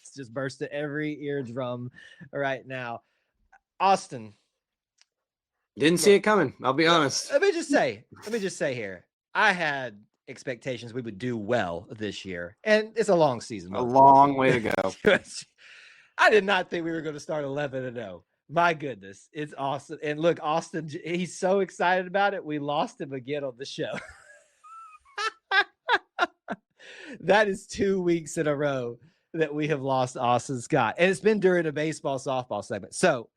It's just burst to every eardrum right now. Austin. Didn't see it coming. I'll be honest. Let me just say here, I had expectations we would do well this year, and it's a long season. A long way to go. I did not think we were going to start 11-0. My goodness, it's awesome. And look, Austin, he's so excited about it. We lost him again on the show. That is 2 weeks in a row that we have lost Austin Scott. And it's been during a baseball softball segment. So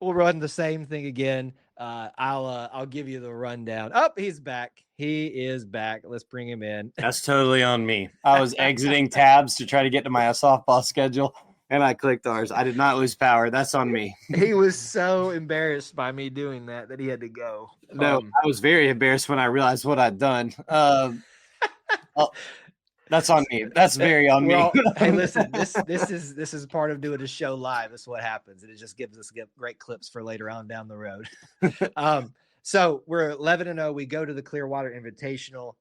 we'll run the same thing again. I'll give you the rundown. Oh, he's back. He is back. Let's bring him in. That's totally on me. I was exiting tabs to try to get to my softball schedule, and I clicked ours. I did not lose power. That's on me. He was so embarrassed by me doing that he had to go. No, I was very embarrassed when I realized what I'd done. That's on me. That's very on me. Hey, listen, this is part of doing a show live. That's what happens. And it just gives us great clips for later on down the road. So we're 11-0. We go to the Clearwater Invitational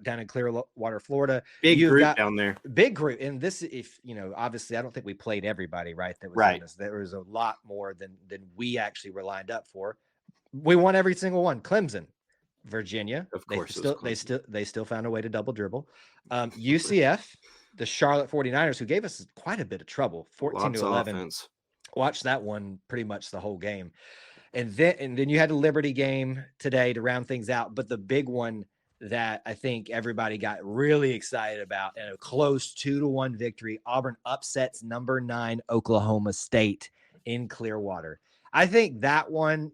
down in Clearwater, Florida. Big group down there. Big group. And this, if obviously I don't think we played everybody, right? That was right. There was a lot more than we actually were lined up for. We won every single one. Clemson, Virginia, of course, they still found a way to double dribble. UCF, the Charlotte 49ers, who gave us quite a bit of trouble, 14-11. Watched that one pretty much the whole game. And then you had a Liberty game today to round things out. But the big one that I think everybody got really excited about, and a close 2-1 victory, Auburn upsets number 9 Oklahoma State in Clearwater. I think that one,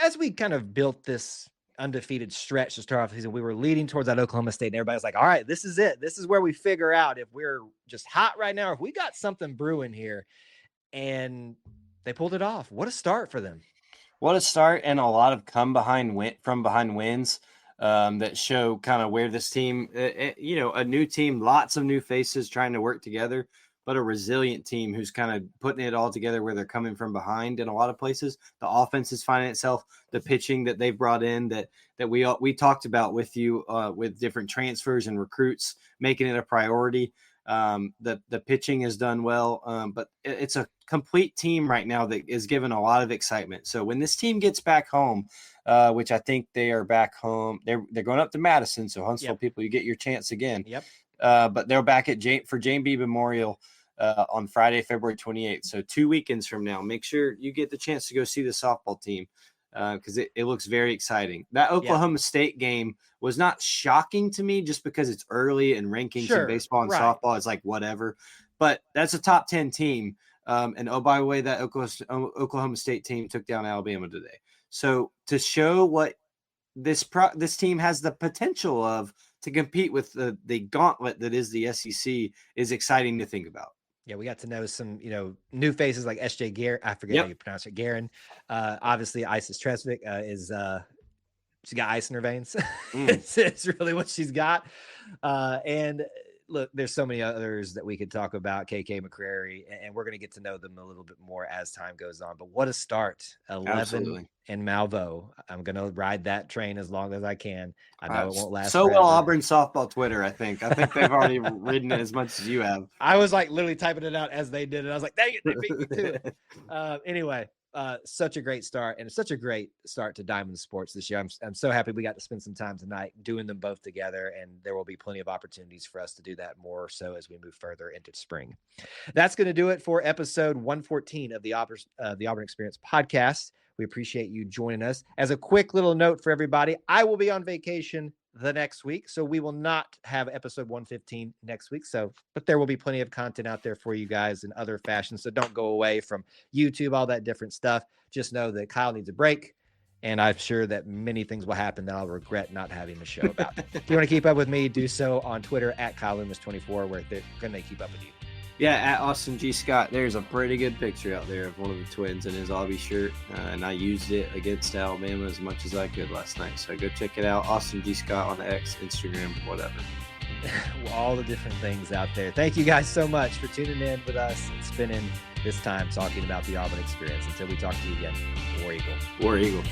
as we kind of built this undefeated stretch to start off the season, we were leading towards that Oklahoma State, and everybody's like, all right, this is it. This is where we figure out if we're just hot right now, or if we got something brewing here. And they pulled it off. What a start for them. What a start, and a lot of from behind wins that show kind of where this team, a new team, lots of new faces trying to work together, but a resilient team who's kind of putting it all together where they're coming from behind in a lot of places. The offense is finding itself, the pitching that they've brought in that we talked about with you with different transfers and recruits, making it a priority. The pitching has done well, but it's a complete team right now that is given a lot of excitement. So when this team gets back home, which I think they are back home, they're going up to Madison. So Huntsville people, you get your chance again. Yep. But they're back at for Jane B. Memorial on Friday, February 28th. So 2 weekends from now, make sure you get the chance to go see the softball team because it looks very exciting. That Oklahoma State game was not shocking to me just because it's early and rankings in baseball and softball. It's like whatever. But that's a top 10 team. And oh, by the way, that Oklahoma State team took down Alabama today. So to show what this team has the potential of to compete with the gauntlet that is the SEC is exciting to think about. Yeah, we got to know some, new faces like S.J. Guerin. I forget how you pronounce it. Guerin. Obviously, Isis Tresvik is she got ice in her veins. It's really what she's got. And look, there's so many others that we could talk about. KK McCrary, and we're going to get to know them a little bit more as time goes on. But what a start! 11 in Malvo. I'm going to ride that train as long as I can. I know it won't last. So forever. Well, Auburn softball Twitter. I think they've already ridden it as much as you have. I was like literally typing it out as they did it. I was like, dang it, they beat me to it. Anyway. Such a great start, and such a great start to Diamond Sports this year. I'm so happy we got to spend some time tonight doing them both together, and there will be plenty of opportunities for us to do that more so as we move further into spring. That's going to do it for episode 114 of the Auburn Experience podcast. We appreciate you joining us. As a quick little note for everybody, I will be on vacation the next week, so we will not have episode 115 next week. But there will be plenty of content out there for you guys in other fashions. So don't go away from YouTube, all that different stuff. Just know that Kyle needs a break, and I'm sure that many things will happen that I'll regret not having the show about. If you want to keep up with me, do so on Twitter at Kyle Loomis 24, where they're going to keep up with you. Yeah, at Austin G. Scott, there's a pretty good picture out there of one of the twins in his Aubie shirt, and I used it against Alabama as much as I could last night. So go check it out, Austin G. Scott on X, Instagram, whatever. All the different things out there. Thank you guys so much for tuning in with us and spending this time talking about the Auburn experience. Until we talk to you again, War Eagle. War Eagle.